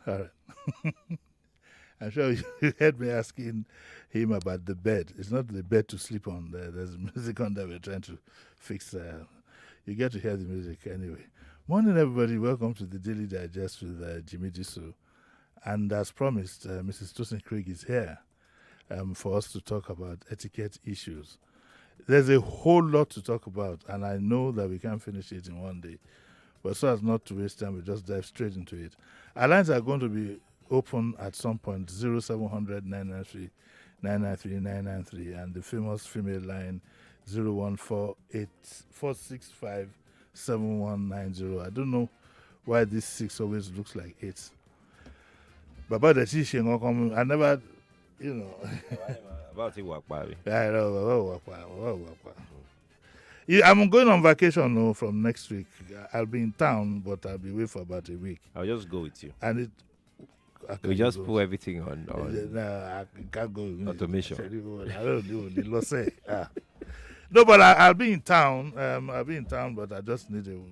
All right. I'm sure you heard me asking him about the bed. It's not the bed to sleep on. There's music on that we're trying to fix. You get to hear the music anyway. Morning, everybody. Welcome to the Daily Digest with Jimi Disu. And as promised, Mrs. Tosin Craig is here for us to talk about etiquette issues. There's a whole lot to talk about, and I know that we can't finish it in one day. But so as not to waste time, we just dive straight into it. Our lines are going to be open at some point 0700 993 993 993 and the famous female line 0148 465 7190. I don't know why this 6 always looks like 8. Baba the teaching, I never, you know. About it, work, Bobby. I know. Yeah, I'm going on vacation from next week. I'll be in town, but I'll be away for about a week. I'll just go with you. And We just put everything on No, I can't go. automation. I don't do the law say. No, but I'll be in town. I'll be in town, but I just need to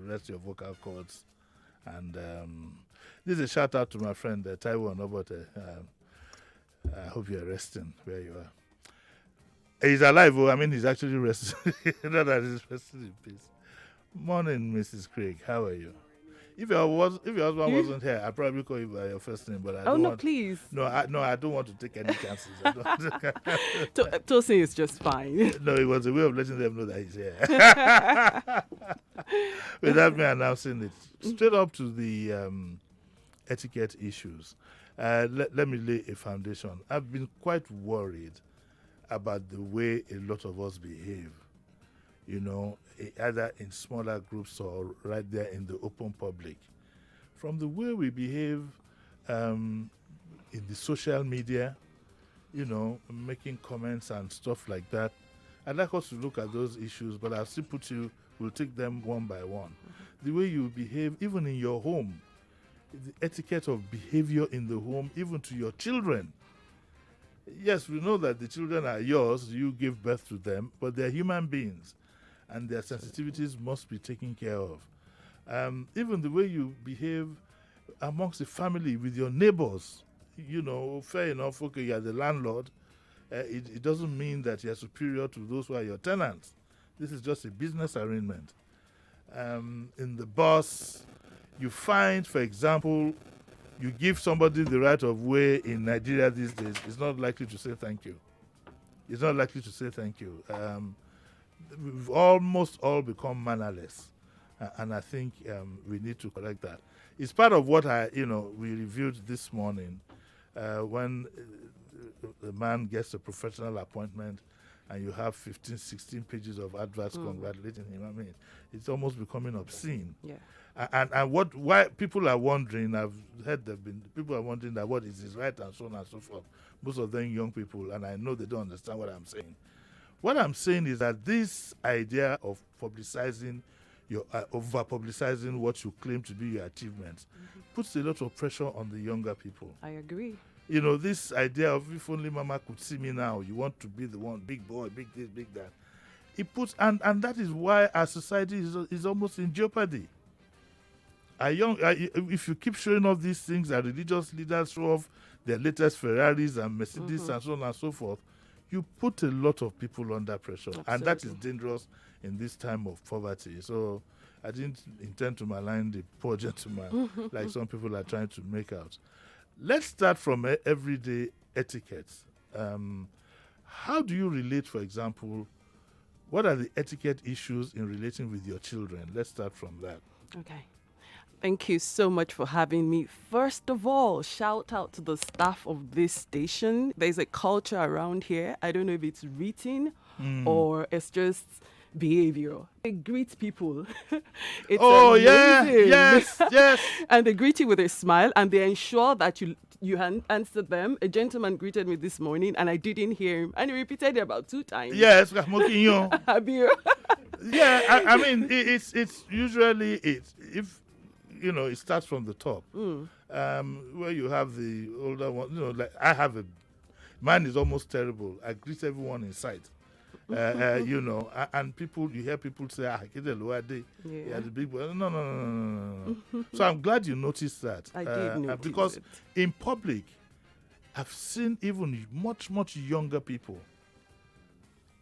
rest your vocal cords. And this is a shout out to my friend Taiwo Nobote. I hope you're resting where you are. He's alive. I mean, he's actually resting. Not that he's resting in peace. Morning, Mrs. Craig. How are you? If your husband wasn't here, I'd probably call you by your first name, but I don't want. Please. No, I don't want to take any chances. Tosin is just fine. No, it was a way of letting them know that he's here. Without me announcing it. Straight up to the etiquette issues. Let me lay a foundation. I've been quite worried about the way a lot of us behave, either in smaller groups or right there in the open public. From the way we behave in the social media, making comments and stuff like that. I'd like us to look at those issues, but I'll still we'll take them one by one. The way you behave, even in your home, the etiquette of behavior in the home, even to your children. Yes, we know that the children are yours, you give birth to them, but they're human beings, and their sensitivities must be taken care of. Even the way you behave amongst the family, with your neighbors, fair enough, okay, you're the landlord. It doesn't mean that you're superior to those who are your tenants. This is just a business arrangement. In the bus, you find, for example, you give somebody the right of way in Nigeria these days, it's not likely to say thank you. It's not likely to say thank you. We've almost all become mannerless. And I think we need to correct that. It's part of what we reviewed this morning when the man gets a professional appointment and you have 15, 16 pages of adverts congratulating him. I mean, it's almost becoming obscene. Yeah. And why people are wondering, I've heard people are wondering that what is his right and so on and so forth. Most of them young people, and I know they don't understand what I'm saying. What I'm saying is that this idea of publicizing over-publicizing what you claim to be your achievements puts a lot of pressure on the younger people. I agree. This idea of if only mama could see me now, you want to be the one, big boy, big this, big that. It puts, and that is why our society is almost in jeopardy. If you keep showing off these things, that religious leaders show off their latest Ferraris and Mercedes and so on and so forth, you put a lot of people under pressure. Absolutely. And that is dangerous in this time of poverty. So I didn't intend to malign the poor gentleman like some people are trying to make out. Let's start from everyday etiquette. How do you relate, for example, what are the etiquette issues in relating with your children? Let's start from that. Okay. Thank you so much for having me. First of all, shout out to the staff of this station. There's a culture around here. I don't know if it's written or it's just behavior. They greet people. It's amazing. Yes. And they greet you with a smile and they ensure that you answer them. A gentleman greeted me this morning and I didn't hear him. And he repeated it about 2 times. Yes, I'm mocking you. Abir. Yeah, I mean, it's usually if it starts from the top, where you have the older one. Like I have mine is almost terrible. I greet everyone in sight. You know, and people, you hear people say, get the lower day. Yeah, the big boy. No. So I'm glad you noticed that. I did notice because it. in public, I've seen even much, much younger people.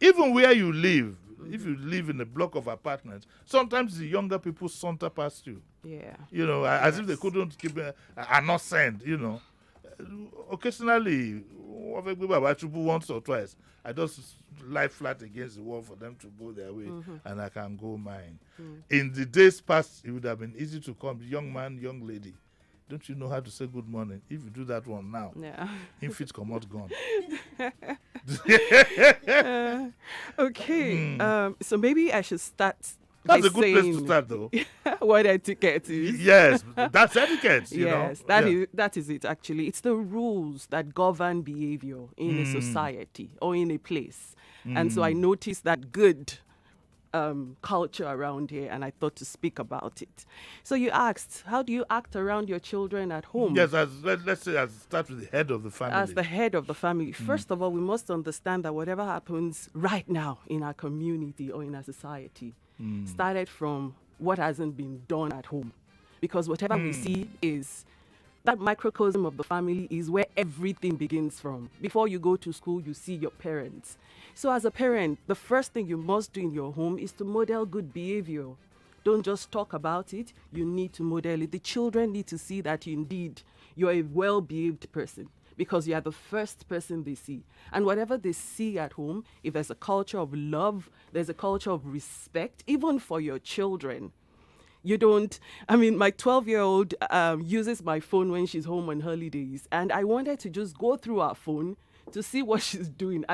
Even where you live, if you live in a block of apartments, sometimes the younger people saunter past you. Yeah. You know, as if they couldn't keep are not sent, you know. Occasionally, once or twice, I just lie flat against the wall for them to go their way, and I can go mine. In the days past, it would have been easy to come, young man, young lady. Don't you know how to say good morning? If you do that one now, if it come out gone. Okay. So maybe I should start. That's a good place to start, though. What etiquette is. Yes, that's etiquette. You know? That is it. Actually, it's the rules that govern behavior in a society or in a place. And so I noticed that good culture around here, and I thought to speak about it. So you asked, how do you act around your children at home? Yes, let's start with the head of the family. As the head of the family, first of all, we must understand that whatever happens right now in our community or in our society started from what hasn't been done at home. Because whatever we see is that microcosm of the family is where everything begins from. Before you go to school, you see your parents. So as a parent, the first thing you must do in your home is to model good behavior. Don't just talk about it, you need to model it. The children need to see that indeed you're a well-behaved person, because you are the first person they see. And whatever they see at home, if there's a culture of love, there's a culture of respect, even for your children. You don't, my 12-year-old uses my phone when she's home on holidays, and I wanted to just go through her phone to see what she's doing.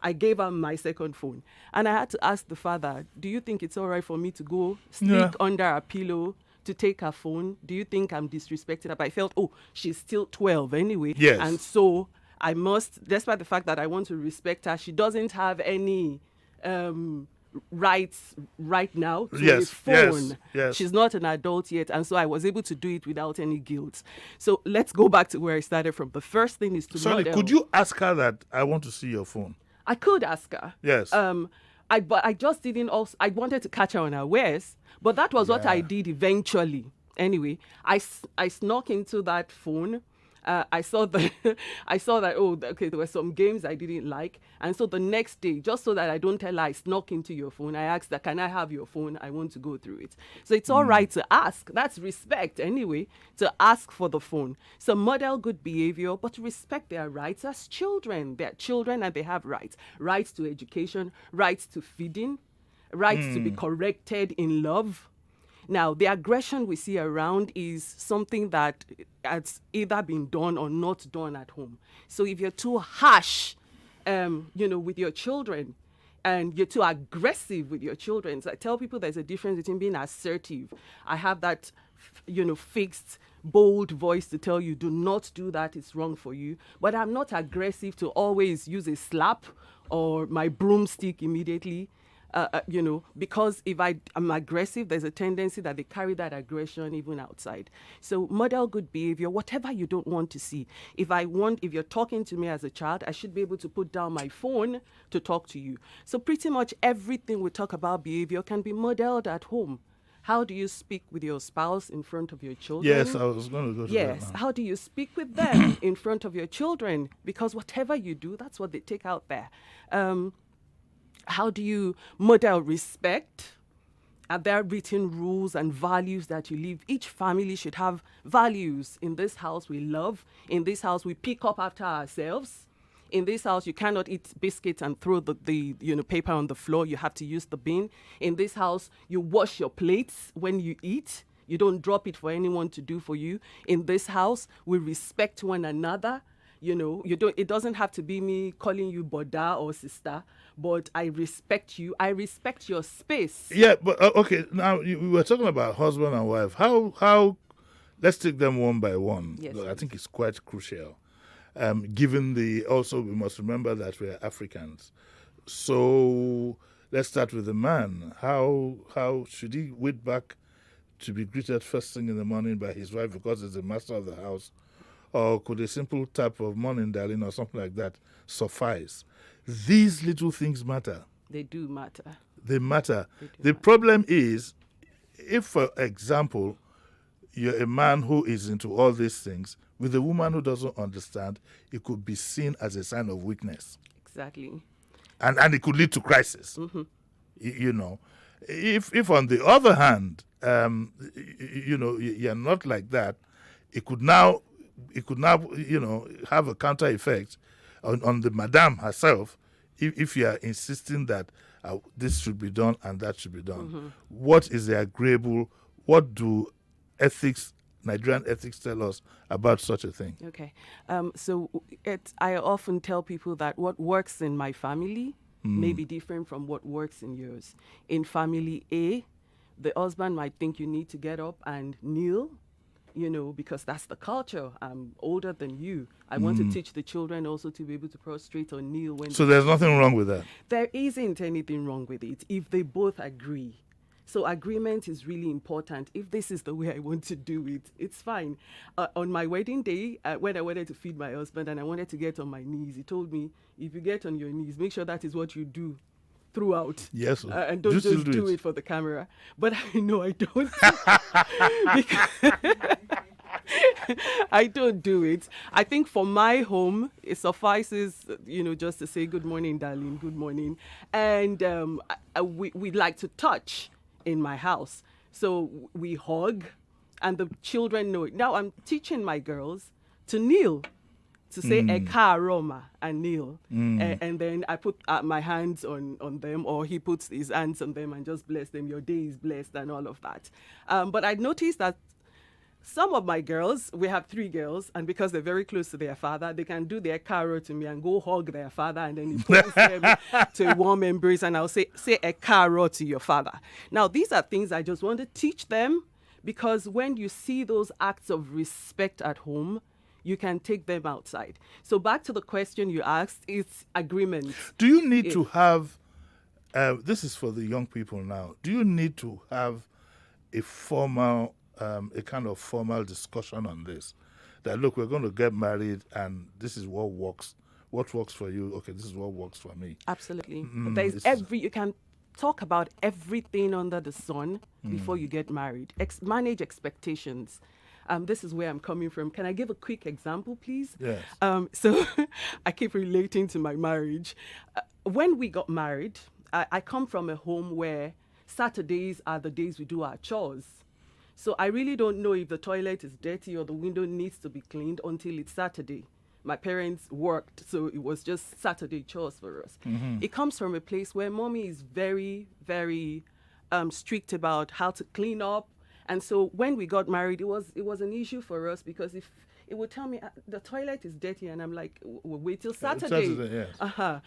I gave her my second phone, and I had to ask the father, do you think it's all right for me to go sneak under her pillow to take her phone? Do you think I'm disrespecting her? But I felt, she's still 12 anyway. Yes. And so I must, despite the fact that I want to respect her, she doesn't have any rights right now to a phone. Yes. She's not an adult yet, and so I was able to do it without any guilt. So let's go back to where I started from. The first thing is to model. Could you ask her that I want to see your phone? I could ask her. Yes. But I just didn't also, I wanted to catch her unawares, but that was what I did eventually. Anyway, I snuck into that phone. I saw that, there were some games I didn't like. And so the next day, just so that I don't tell her I snuck into your phone, I asked her, can I have your phone? I want to go through it. So it's all right to ask. That's respect anyway, to ask for the phone. So model good behavior, but respect their rights as children. They're children and they have rights. Rights to education, rights to feeding, rights to be corrected in love. Now, the aggression we see around is something that has either been done or not done at home. So if you're too harsh, with your children, and you're too aggressive with your children, so I tell people there's a difference between being assertive. I have that, fixed, bold voice to tell you, do not do that, it's wrong for you. But I'm not aggressive to always use a slap or my broomstick immediately. Because if I'm aggressive, there's a tendency that they carry that aggression even outside. So model good behavior, whatever you don't want to see. If you're talking to me as a child, I should be able to put down my phone to talk to you. So pretty much everything we talk about behavior can be modeled at home. How do you speak with your spouse in front of your children? Yes, I was going to go to that now. How do you speak with them in front of your children? Because whatever you do, that's what they take out there. How do you model respect? Are there written rules and values that you live? Each family should have values. In this house, we love. In this house, we pick up after ourselves. In this house, you cannot eat biscuits and throw the paper on the floor. You have to use the bin. In this house, you wash your plates when you eat. You don't drop it for anyone to do for you. In this house, we respect one another. It doesn't have to be me calling you Boda or sister, but I respect you. I respect your space. Yeah, but okay. Now we were talking about husband and wife. How? Let's take them one by one. Yes, I think it's quite crucial. Given we must remember that we are Africans. So let's start with the man. How should he wait back to be greeted first thing in the morning by his wife because he's the master of the house? Or could a simple tap of morning, darling, or something like that suffice? These little things matter. They do matter. They matter. They do The matter. problem is, if, for example, you're a man who is into all these things, with a woman who doesn't understand, it could be seen as a sign of weakness. Exactly. And it could lead to crisis. You know. If on the other hand, you know, you're not like that, it could now, you know, have a counter effect on the madame herself if you are insisting that this should be done and that should be done. What is the agreeable, what do Nigerian ethics tell us about such a thing? Okay. So I often tell people that what works in my family may be different from what works in yours. In family A, the husband might think you need to get up and kneel, you know, because that's the culture. I'm older than you. I want to teach the children also to be able to prostrate or kneel when. So there's nothing wrong with that. There isn't anything wrong with it if they both agree. So agreement is really important. If this is the way I want to do it, it's fine. On my wedding day, when I wanted to feed my husband and I wanted to get on my knees, he told me, if you get on your knees, make sure that is what you do throughout. Yes. And don't just do it for the camera. But I know I don't. I don't do it. I think for my home, it suffices, you know, just to say good morning, darling, good morning. And we like to touch in my house. So we hug and the children know it. Now I'm teaching my girls to kneel, to say Eka Aroma and kneel. And then I put my hands on them, or he puts his hands on them and just bless them. Your day is blessed and all of that. But I noticed that some of my girls, we have 3 girls, and because they're very close to their father, they can do their caro to me and go hug their father, and then he pulls them to a warm embrace, and I'll say a caro to your father. Now, these are things I just want to teach them, because when you see those acts of respect at home, you can take them outside. So back to the question you asked, it's agreement. Do you need to have, this is for the young people now, do you need to have a formal, a kind of formal discussion on this? That, look, we're going to get married and this is what works. What works for you? Okay, this is what works for me. Absolutely. You can talk about everything under the sun before you get married. Manage expectations. This is where I'm coming from. Can I give a quick example, please? Yes. So I keep relating to my marriage. When we got married, I come from a home where Saturdays are the days we do our chores. So I really don't know if the toilet is dirty or the window needs to be cleaned until it's Saturday. My parents worked, so it was just Saturday chores for us. It comes from a place where mommy is very, very strict about how to clean up. And so when we got married, it was an issue for us, because if it would tell me the toilet is dirty, and I'm like, we'll wait till Saturday. Yes.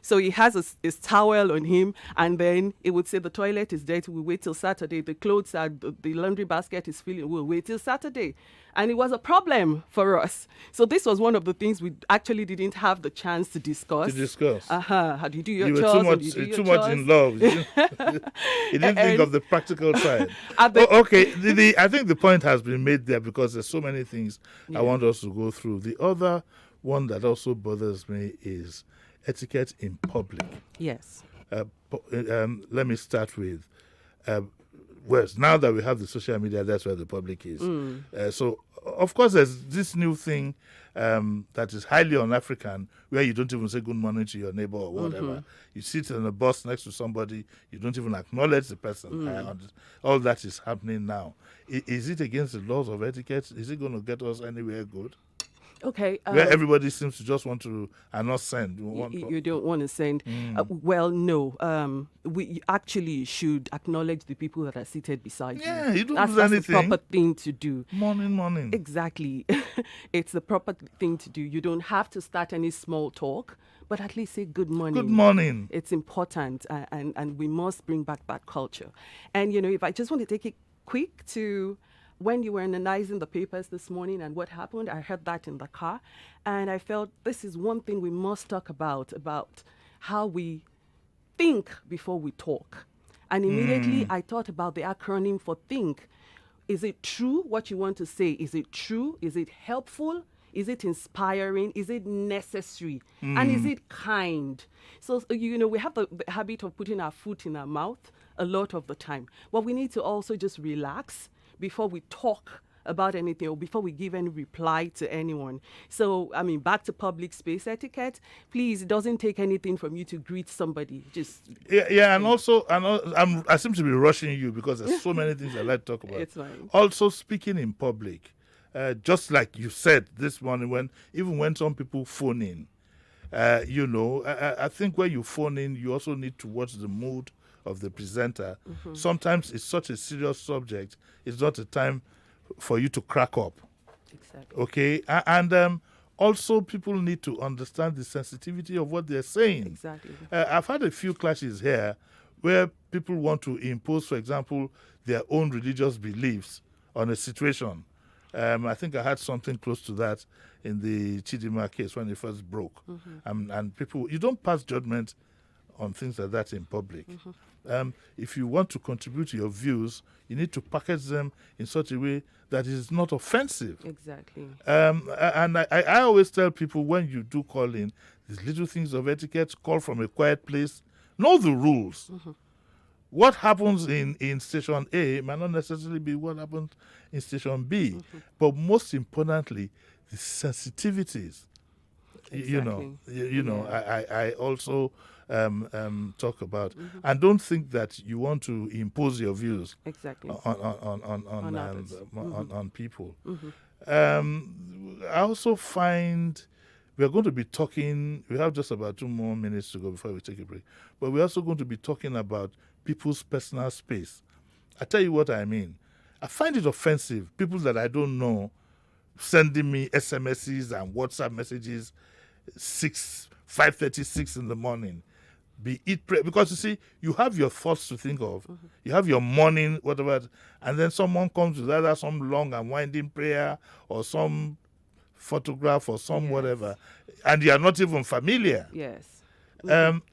So he has his towel on him, and then it would say the toilet is dirty. We'll wait till Saturday. The clothes are the laundry basket is filling. We'll wait till Saturday. And it was a problem for us. So this was one of the things we actually didn't have the chance to discuss. How do you do your chores? You were too much in love. You didn't think of the practical side. Okay. I think the point has been made there, because there's so many things I want us to go through. The other one that also bothers me is etiquette in public. Yes. Let me start with, now that we have the social media, that's where the public is. So, of course, there's this new thing that is highly un-African, where you don't even say good morning to your neighbor or whatever. You sit on a bus next to somebody, you don't even acknowledge the person. All that is happening now. Is it against the laws of etiquette? Is it going to get us anywhere good? Okay. Where everybody seems to just want to and not send. You don't want to send. Well, no. We actually should acknowledge the people that are seated beside you. Yeah, you don't That's do anything. That's the proper thing to do. Morning. Exactly. It's the proper thing to do. You don't have to start any small talk, but at least say good morning. Good morning. It's important, and we must bring back that culture. And, you know, if I just want to take it quick to when you were analyzing the papers this morning and what happened, I heard that in the car, and I felt this is one thing we must talk about how we think before we talk. And immediately I thought about the acronym for think. Is it true what you want to say? Is it true? Is it helpful? Is it inspiring? Is it necessary? And is it kind? So, we have the habit of putting our foot in our mouth a lot of the time. But we need to also just relax before we talk about anything or before we give any reply to anyone. So, I mean, back to public space etiquette. Please, it doesn't take anything from you to greet somebody. Just yeah, and also, I seem to be rushing you because there's so many things I'd like to talk about. It's fine. Also, speaking in public, just like you said this morning, even when some people phone in, I think when you phone in, you also need to watch the mood of the presenter. Sometimes it's such a serious subject; it's not a time for you to crack up. Exactly. Okay, and also people need to understand the sensitivity of what they're saying. Exactly. I've had a few clashes here where people want to impose, for example, their own religious beliefs on a situation. I think I had something close to that in the Chidima case when it first broke. And people, you don't pass judgment on things like that in public. If you want to contribute to your views, you need to package them in such a way that is not offensive. Exactly. And I always tell people when you do call in, these little things of etiquette, call from a quiet place, know the rules. What happens in station A might not necessarily be what happens in station B. But most importantly, the sensitivities. Exactly. I also talk about, and don't think that you want to impose your views Exactly. on others. on people. I also find we are going to be talking. We have just about 2 more minutes to go before we take a break, but we're also going to be talking about people's personal space. I tell you what I mean. I find it offensive. People that I don't know sending me SMSs and WhatsApp messages 5:36 in the morning. Because you see, you have your thoughts to think of. You have your morning, whatever, and then someone comes with either some long and winding prayer or some photograph or some Yes. whatever, and you are not even familiar. Yes.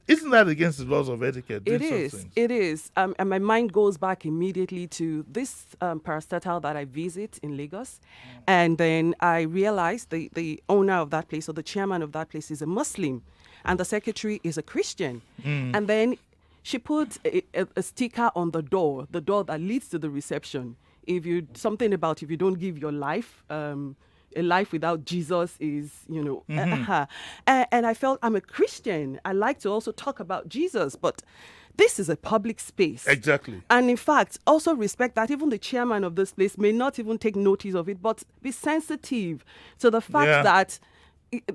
Isn't that against the laws of etiquette? It doing such is. things? It is. And my mind goes back immediately to this parastatal that I visit in Lagos. And then I realized the owner of that place or the chairman of that place is a Muslim and the secretary is a Christian. And then she put a sticker on the door that leads to the reception. If you don't give your life, a life without Jesus is, and I felt I'm a Christian. I like to also talk about Jesus, but this is a public space. Exactly. And in fact, also respect that even the chairman of this place may not even take notice of it, but be sensitive to the fact that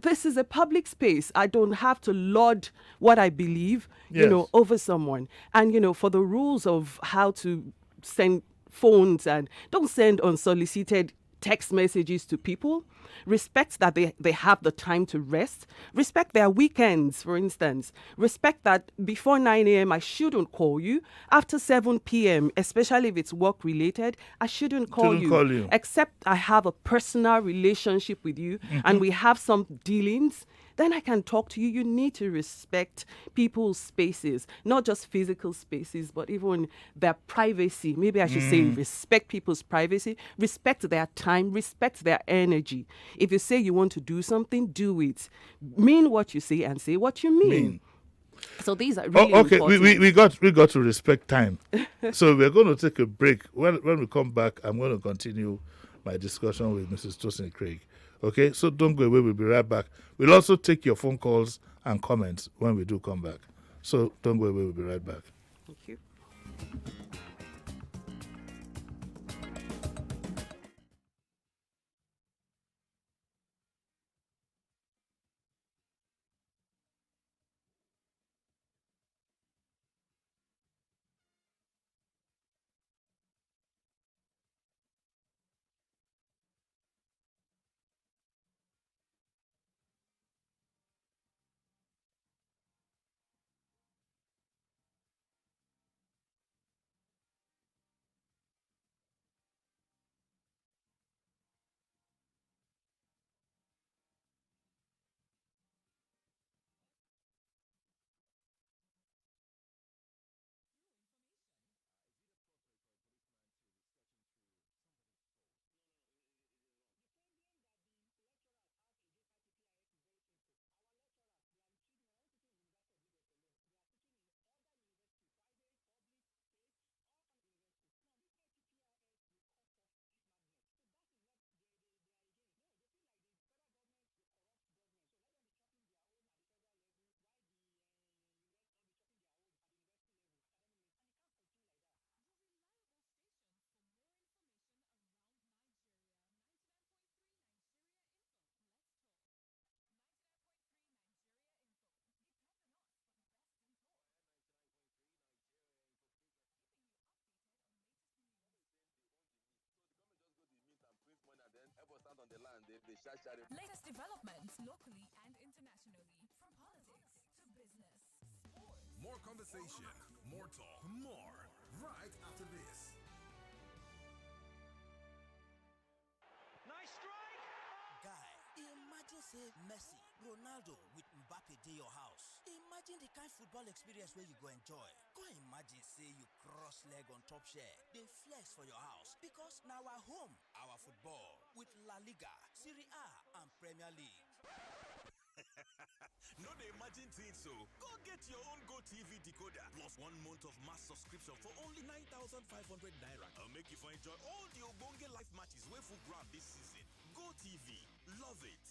this is a public space. I don't have to lord what I believe, Yes. over someone. And, for the rules of how to send phones and don't send unsolicited text messages to people. Respect that they have the time to rest. Respect their weekends, for instance. Respect that before 9 a.m. I shouldn't call you. After 7 p.m., especially if it's work related, I shouldn't call you. Except I have a personal relationship with you and we have some dealings. Then I can talk to you. You need to respect people's spaces, not just physical spaces, but even their privacy. Maybe I should say respect people's privacy, respect their time, respect their energy. If you say you want to do something, do it. Mean what you say and say what you mean. So these are really important. We got to respect time. So we're going to take a break. When we come back, I'm going to continue my discussion with Mrs. Tosin Craig. Okay, so don't go away. We'll be right back. We'll also take your phone calls and comments when we do come back. So don't go away. We'll be right back. Thank you. Latest developments locally and internationally, from politics to business, sports. More conversation, more talk, more right after this. Nice strike! Guy, imagine say Messi, Ronaldo with Mbappe dey your house. Imagine the kind football experience where you go enjoy. Go imagine say you cross leg on top share, dey flex for your house because now our home, our football with La Liga, Serie A and Premier League. No, they imagine things so. Go get your own GoTV decoder plus 1 month of mass subscription for only 9,500 naira. I'll make you for enjoy all the Obonge live matches way full ground this season. GoTV, love it.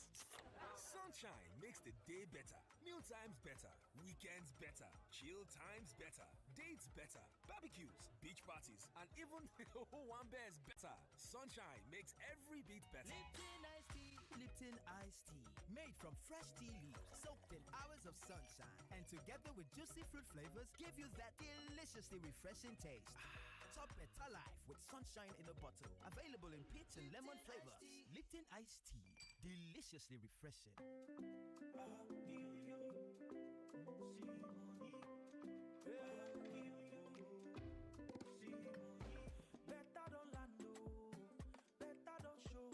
Sunshine makes the day better, meal times better, weekends better, chill times better, dates better, barbecues, beach parties, and even one bears better. Sunshine makes every bit better. Lipton iced tea, Lipton iced tea, made from fresh tea leaves, soaked in hours of sunshine, and together with juicy fruit flavors, give you that deliciously refreshing taste. Top better life with sunshine in a bottle. Available in peach and lemon flavors. Lipton iced tea, deliciously refreshing. Better don't land, better don't show.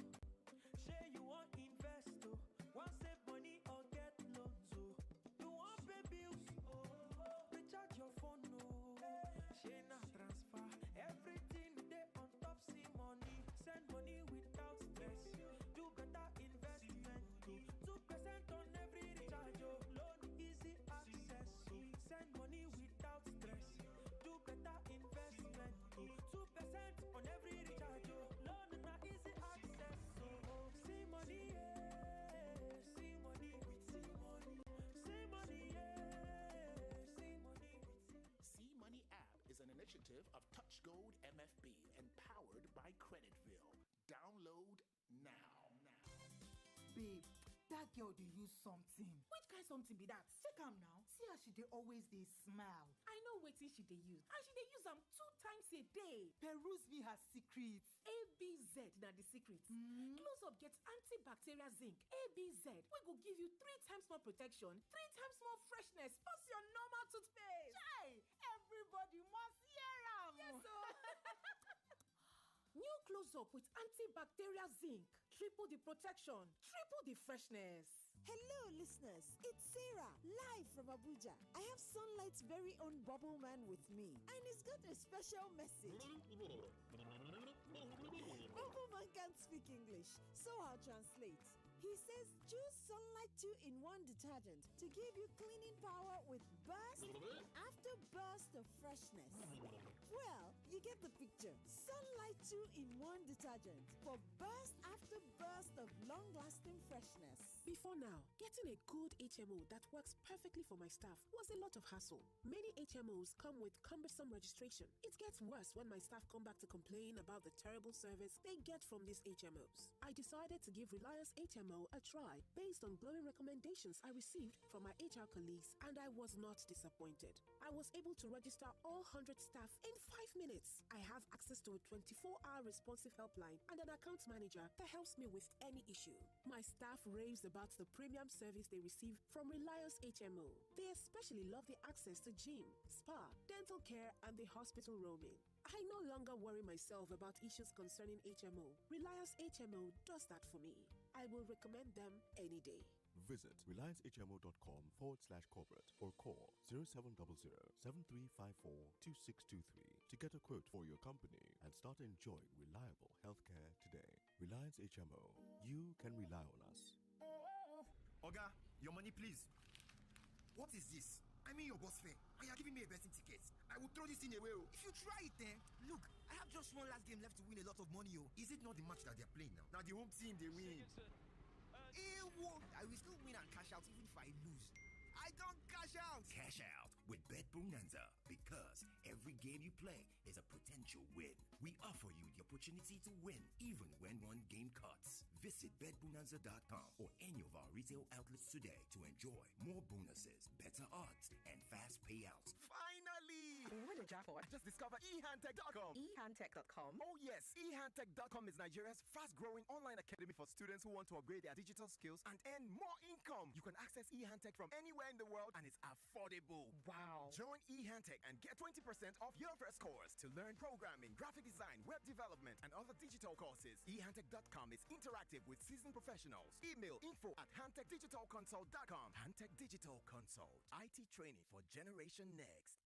Say you want invest, want save money or get loans, you want pay bills, recharge your phone, say na transfer, everything they on top, see money, send money without stress, do better investment, 2% on every recharge, loan easy access, send money without stress, do better investment, 2% on every recharge, loan na easy access, see money, yeah, see money with see money, see money, yeah, see money with See Money app is an initiative of Touch Gold MFB and powered by Creditville. Download now. Babe, that girl dey use something. Which kind something be that? Check am now. See how she dey always dey smile. I know wetin she dey use. And she dey use am 2 times a day. Peruse me her secret. ABZ na the secret. Close Up get antibacterial zinc. ABZ wey go give you 3 times more protection, 3 times more freshness, pass your normal toothpaste. Chai! Everybody must hear am. Yes, so. New Close Up with antibacterial zinc. Triple the protection, triple the freshness. Hello, listeners. It's Sarah, live from Abuja. I have Sunlight's very own Bubble Man with me, and he's got a special message. Bubble Man can't speak English, so I'll translate. He says, choose Sunlight 2-in-1 detergent to give you cleaning power with burst after burst of freshness. Well, you get the picture. Sunlight 2-in-1 detergent for burst after burst of long-lasting freshness. Before now, getting a good HMO that works perfectly for my staff was a lot of hassle. Many HMOs come with cumbersome registration. It gets worse when my staff come back to complain about the terrible service they get from these HMOs. I decided to give Reliance HMO a try based on glowing recommendations I received from my HR colleagues, and I was not disappointed. I was able to register all 100 staff in 5 minutes. I have access to a 24-hour responsive helpline and an account manager that helps me with any issue. My staff raves about the premium service they receive from Reliance HMO. They especially love the access to gym, spa, dental care, and the hospital roaming. I no longer worry myself about issues concerning HMO. Reliance HMO does that for me. I will recommend them any day. Visit reliancehmo.com/corporate or call 0700-7354-2623 to get a quote for your company and start enjoying reliable healthcare today. Reliance HMO. You can rely on us. Oga, your money please. What is this? I mean your boss fare, and you're giving me a betting ticket. I will throw this thing away. If you try it, then look, I have just one last game left to win a lot of money. Is it not the match that they're playing now? Now the home team they win. I will still win and cash out even if I lose. I don't cash out. Cash out with Bet Bonanza, because every game you play is a potential win. We offer you the opportunity to win even when one game cuts. Visit betbonanza.com or any of our retail outlets today to enjoy more bonuses, better odds, and fast payouts. Finally! Win a jackpot. Just discover ehandtech.com. ehandtech.com. Oh yes, ehandtech.com is Nigeria's fast-growing online academy for students who want to upgrade their digital skills and earn more income. You can access ehandtech from anywhere in the world and it's affordable. Wow. Join ehandtech and get 20% off your first course to learn programming, graphic design, web development, and other digital courses. ehandtech.com is interactive with seasoned professionals. Email info@handtechdigitalconsult.com. Handtech Digital Consult. IT training for Generation Next.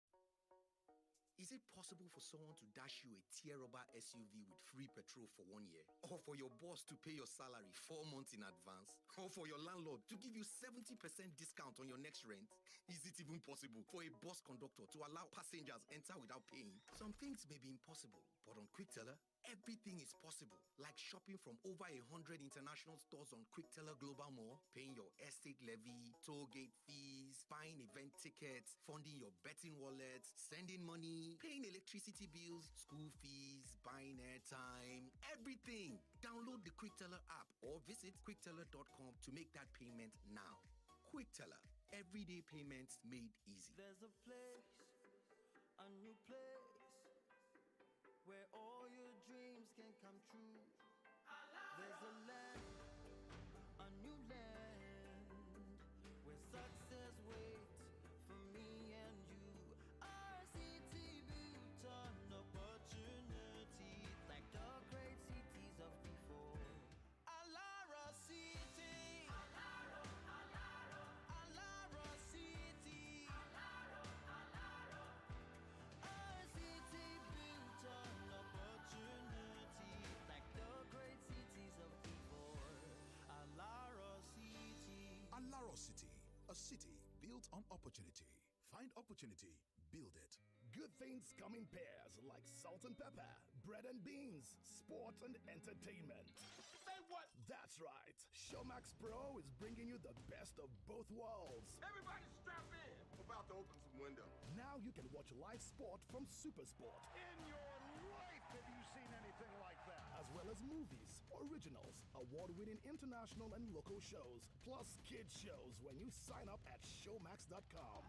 Is it possible for someone to dash you a tear-rubber SUV with free petrol for 1 year? Or for your boss to pay your salary 4 months in advance? Or for your landlord to give you 70% discount on your next rent? Is it even possible for a bus conductor to allow passengers enter without paying? Some things may be impossible, but on QuickTeller, everything is possible, like shopping from over 100 international stores on QuickTeller Global Mall, paying your estate levy, toll gate fees, buying event tickets, funding your betting wallets, sending money, paying electricity bills, school fees, buying airtime, everything. Download the QuickTeller app or visit quickteller.com to make that payment now. QuickTeller, everyday payments made easy. There's a place, a new place, where all your dreams can come true. There's a land, a new land, where success waits for me and you. Our city built on opportunity, like the great cities of before. Alara City, Alara City, our city built on opportunity, like the great cities of before. Alara City. Alaro City, a city built on opportunity. Find opportunity, build it. Good things come in pairs like salt and pepper, bread and beans, sport and entertainment. Say what? That's right. Showmax Pro is bringing you the best of both worlds. Everybody strap in. I'm about to open some windows. Now you can watch live sport from Supersport, In your life, have you seen anything like that? as well as movies, originals, award-winning international and local shows, plus kids shows when you sign up at showmax.com.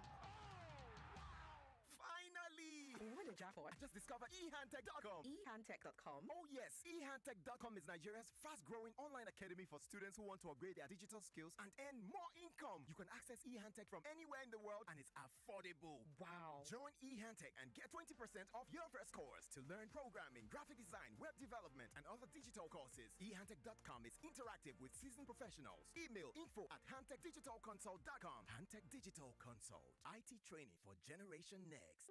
Finally! Win a jackpot. Just discover ehandtech.com. ehandtech.com. Oh yes, ehandtech.com is Nigeria's fast-growing online academy for students who want to upgrade their digital skills and earn more income. You can access ehandtech from anywhere in the world and it's affordable. Wow. Join ehandtech and get 20% off your first course to learn programming, graphic design, web development, and other digital courses. ehandtech.com is interactive with seasoned professionals. Email info@handtechdigitalconsult.com. Handtech Digital Consult. IT training for Generation Next.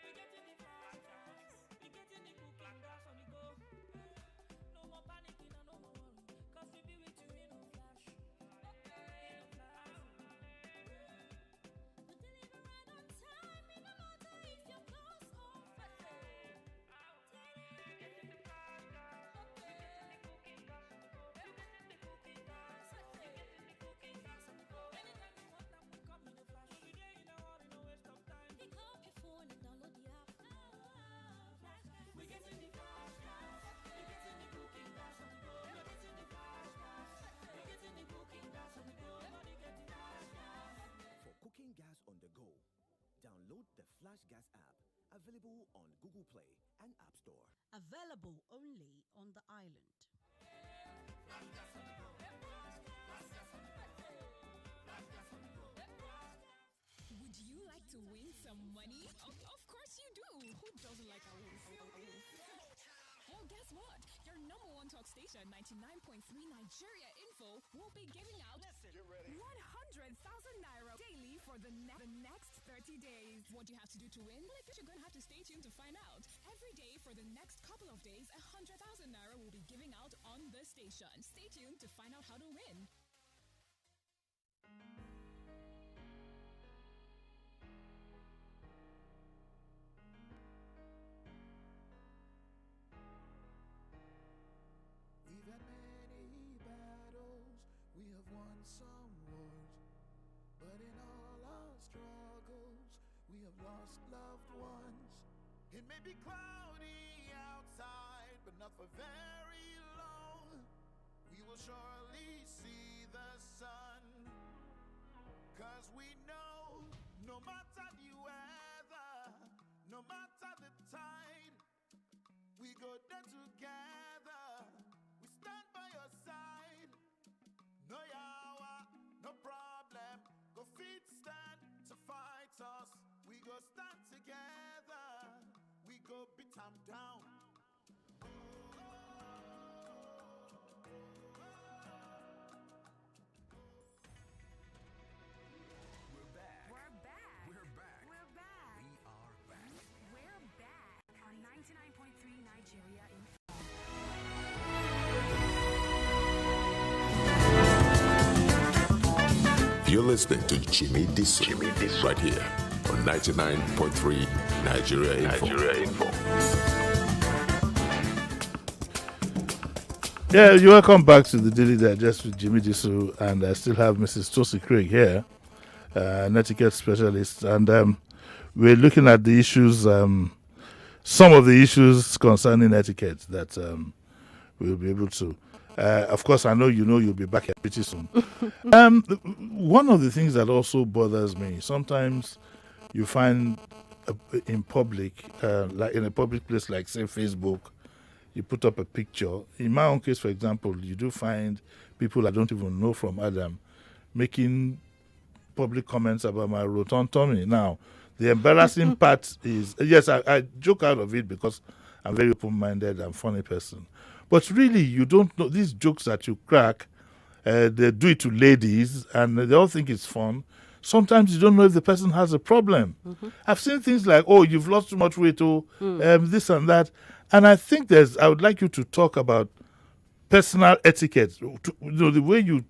We getting the fast gas. We getting the cooking gas on the go. No more panicking and no more worry, 'cause we be with you in a flash. Okay, in a flash. We deliver right on time, in no matter if your clothes or fresh. Getting the fast gas. Okay, getting the cooking gas on the go. Getting the cooking gas. Getting the cooking gas on the go. Anytime you want them, we come in a flash. We be there in a hurry, no waste of time. Pick up your phone and download the app. We getting the fast gas. We getting the cooking gas on the go. We getting the fast gas. We getting the cooking gas on the go. Everybody get the fast gas. For cooking gas on the go, download the Flash Gas app, available on Google Play and App Store. Available only on the island. Would you like to win some money? Of course you do. Who doesn't like a win? Well, guess what? Your number one talk station, 99.3 Nigeria Info, will be giving out 100,000 naira daily for the next 30 days. What do you have to do to win? Well, you're going to have to stay tuned to find out. Every day for the next couple of days, 100,000 naira will be giving out on the station. Stay tuned to find out how to win. We've had many battles, we have won some wars, but in all our struggles, we have lost loved ones. It may be cloudy outside, but not for very long. We will surely see the sun, 'cause we know together. We stand by your side. No yawa, no problem. Go feet stand to fight us. We go stand together. We go beat 'em down. We're back. We're back. We're back. We're back. We are back. We're back on 99.3 Nigeria in You're listening to Jimi Disu, right here on 99.3 Nigeria Info. Yeah, you're welcome back to the Daily Digest with Jimi Disu, and I still have Mrs. Tosi Craig here, an etiquette specialist, and we're looking at the issues, some of the issues concerning etiquette that we'll be able to. Of course, I know you'll be back here pretty soon. One of the things that also bothers me, sometimes you find in public, like in a public place like, say, Facebook, you put up a picture. In my own case, for example, you do find people I don't even know from Adam making public comments about my rotund tummy. Now, the embarrassing part is, yes, I joke out of it because I'm very open-minded and funny person. But really, you don't know, these jokes that you crack, they do it to ladies and they all think it's fun. Sometimes you don't know if the person has a problem. Mm-hmm. I've seen things like, oh, you've lost too much weight, this and that. And I think I would like you to talk about personal etiquette, the way you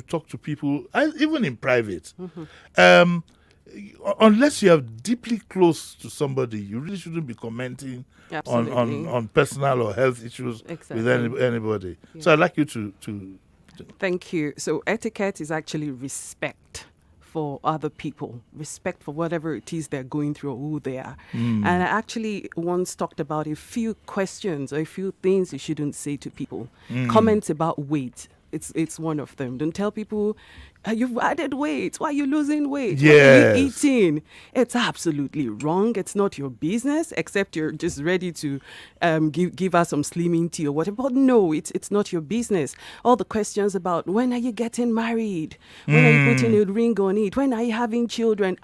talk to people, even in private. Mm-hmm. Unless you are deeply close to somebody, you really shouldn't be commenting on personal or health issues with anybody. Yeah. So I'd like you to. Thank you. So etiquette is actually respect for other people, respect for whatever it is they're going through or who they are. And I actually once talked about a few questions or a few things you shouldn't say to people. Comments about weight. It's one of them. Don't tell people, you've added weight. Why are you losing weight? Yes. What are you eating? It's absolutely wrong. It's not your business, except you're just ready to give us some slimming tea or whatever. But no, it's not your business. All the questions about when are you getting married? When are you putting a ring on it? When are you having children?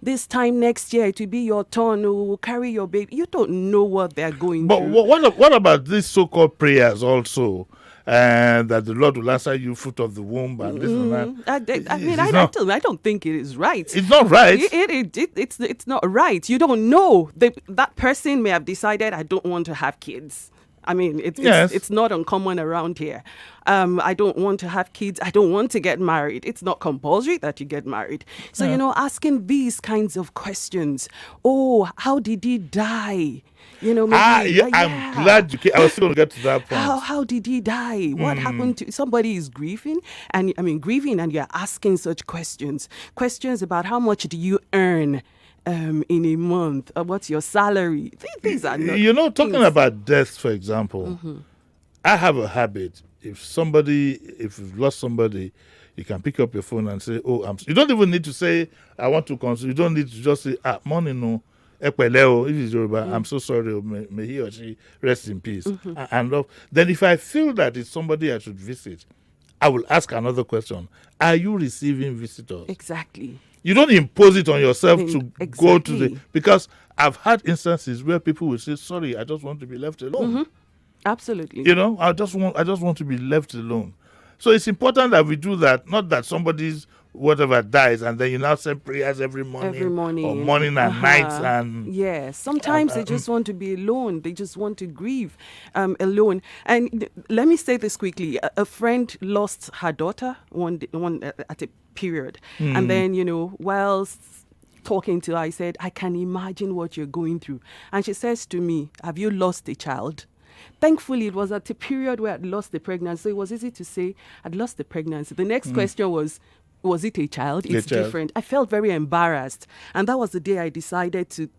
This time next year it will be your turn. We'll carry your baby. You don't know what they're going through. But what about these so-called prayers also? And that the Lord will answer you fruit of the womb and this and that. I don't think it is right. It's not right. It's not right. You don't know. That person may have decided, I don't want to have kids. I mean, it's not uncommon around here. I don't want to have kids. I don't want to get married. It's not compulsory that you get married. So, asking these kinds of questions. Oh, how did he die? I'm glad you came. I was still going to get to that point. How did he die? What happened to somebody is grieving and you're asking such questions about how much do you earn in a month, or what's your salary? These are not talking about death, for example. I have a habit. If you've lost somebody, you can pick up your phone and say, you don't even need to say, I want to consult. You don't need to just say, money no. If it's Yoruba, I'm so sorry, may he or she rest in peace. And then if I feel that it's somebody I should visit, I will ask another question. Are you receiving visitors? Exactly. You don't impose it on yourself to go to because I've had instances where people will say, sorry, I just want to be left alone. Absolutely. I just want to be left alone. So it's important that we do that, not that somebody's whatever dies and then you now say prayers every morning or morning and night. And yes, sometimes they just want to be alone. They just want to grieve alone. And let me say this quickly. A friend lost her daughter one at a period. And then, while talking to her, I said, I can imagine what you're going through. And she says to me, have you lost a child? Thankfully, it was at a period where I'd lost the pregnancy. So it was easy to say I'd lost the pregnancy. The next question was it a child? It's different. I felt very embarrassed. And that was the day I decided to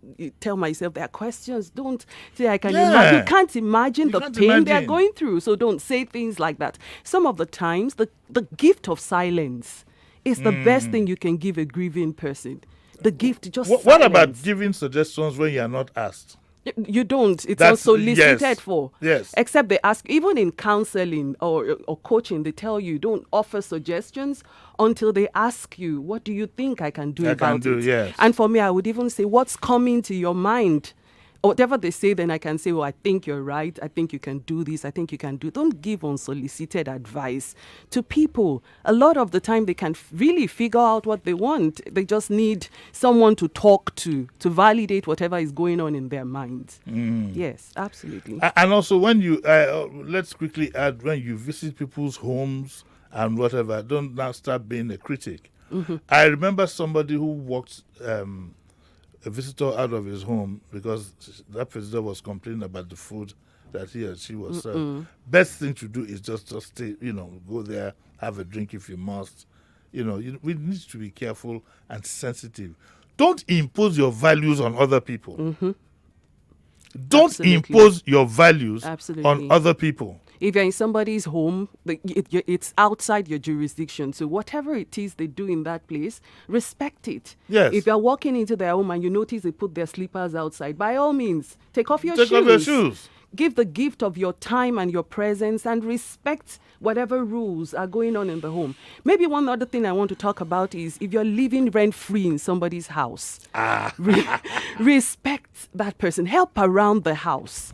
tell myself there are questions. Don't say I can imagine. You can't imagine the pain they're going through. So don't say things like that. Some of the times, the gift of silence is the best thing you can give a grieving person. The gift, just What about giving suggestions when you are not asked? You don't. It's That's- unsolicited yes. for. Yes. Except they ask, even in counseling or coaching, they tell you don't offer suggestions until they ask you, what do you think I can do I about can do, it? yes. And for me, I would even say, what's coming to your mind? Or whatever they say, then I can say, well, I think you're right. I think you can do this. I think you can do. Don't give unsolicited advice to people. A lot of the time, they can really figure out what they want. They just need someone to talk to validate whatever is going on in their minds. Yes, absolutely. And also, when you let's quickly add, when you visit people's homes and whatever, don't now start being a critic. I remember somebody who walked a visitor out of his home because that visitor was complaining about the food that he or she was served. Best thing to do is just stay, go there, have a drink if you must. We need to be careful and sensitive. Don't impose your values on other people. Don't Absolutely. impose your values Absolutely. on other people. If you're in somebody's home, it's outside your jurisdiction. So whatever it is they do in that place, respect it. Yes. If you're walking into their home and you notice they put their slippers outside, by all means, take off your Take shoes. off your shoes. Give the gift of your time and your presence and respect whatever rules are going on in the home. Maybe one other thing I want to talk about is if you're living rent-free in somebody's house, respect that person. Help around the house.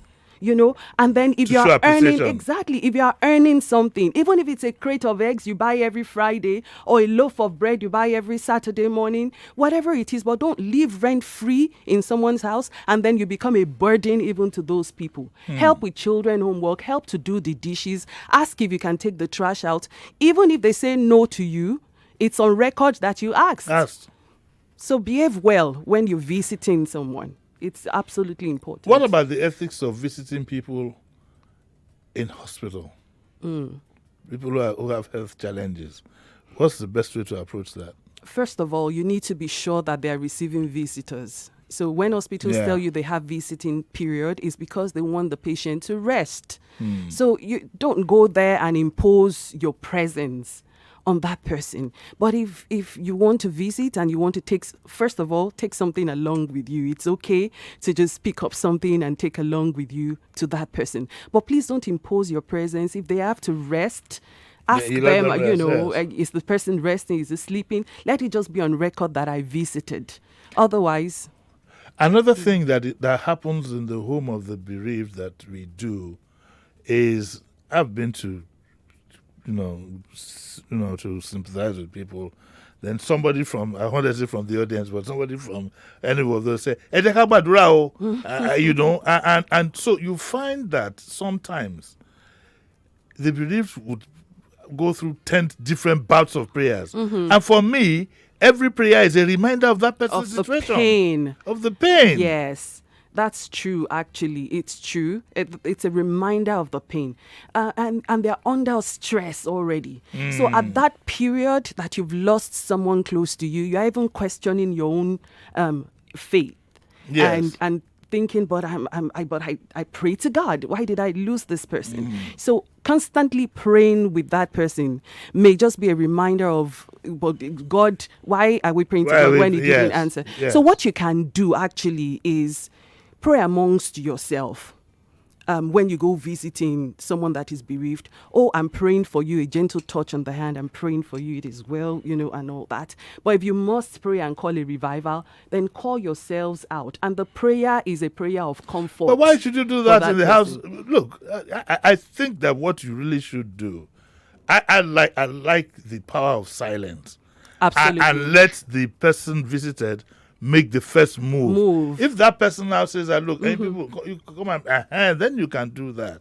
And then if To you're show earning, appreciation. if you are earning something, even if it's a crate of eggs you buy every Friday or a loaf of bread you buy every Saturday morning, whatever it is, but don't live rent free in someone's house and then you become a burden even to those people. Help with children homework, help to do the dishes, ask if you can take the trash out. Even if they say no to you, it's on record that you asked. So behave well when you're visiting someone. It's absolutely important. What about the ethics of visiting people in hospital? People who have health challenges. What's the best way to approach that? First of all, you need to be sure that they're receiving visitors. So when hospitals tell you they have visiting period, it's because they want the patient to rest. So you don't go there and impose your presence on that person. But if you want to visit and you want to take something along with you, it's okay to just pick up something and take along with you to that person. But please don't impose your presence. If they have to rest, ask you let them, them rest, is the person resting, is he sleeping? Let it just be on record that I visited. Otherwise... Another thing that happens in the home of the bereaved that we do is, I've been to to sympathize with people. Then somebody from, I want to say from the audience, but somebody from any of those say, and so you find that sometimes the bereaved would go through 10 different bouts of prayers. And for me, every prayer is a reminder of that person's situation. Of the pain. Yes. That's true, actually. It's true. It's a reminder of the pain. And they're under stress already. So at that period that you've lost someone close to you, you're even questioning your own faith. Yes. And thinking, but I pray to God. Why did I lose this person? So constantly praying with that person may just be a reminder of, but God, why are we praying to God when he didn't answer? Yes. So what you can do actually is pray amongst yourself. When you go visiting someone that is bereaved, I'm praying for you, a gentle touch on the hand, I'm praying for you, it is well, and all that. But if you must pray and call a revival, then call yourselves out. And the prayer is a prayer of comfort. But why should you do that in the house? person. Look, I think that what you really should do, I like the power of silence. Absolutely. And let the person visited make the first move. If that person now says that, look, hey, people, you come and then you can do that.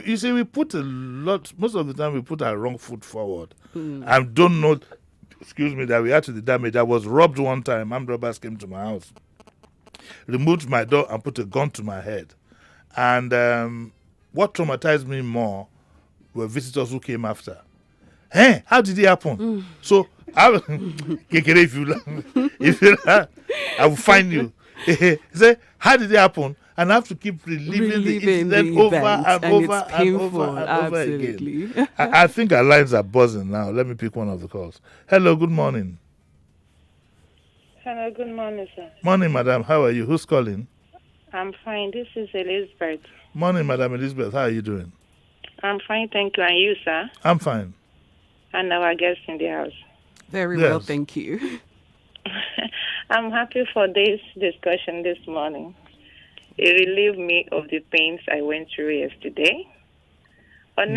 You see, we put most of the time we put our wrong foot forward and don't know, that we had to the damage. I was robbed one time. Armed robbers came to my house, removed my door and put a gun to my head. And what traumatized me more were visitors who came after. Hey, how did it happen? So, I will find you. Say, how did it happen? And I have to keep reliving the incident over and over and over and over again. I think our lines are buzzing now. Let me pick one of the calls. Hello, good morning. Hello, good morning, sir. Morning, madam. How are you? Who's calling? I'm fine. This is Elizabeth. Morning, Madam Elizabeth. How are you doing? I'm fine, thank you. And you, sir? I'm fine. And our guest in the house. Very well, thank you. I'm happy for this discussion this morning. It relieved me of the pains I went through yesterday. Honestly,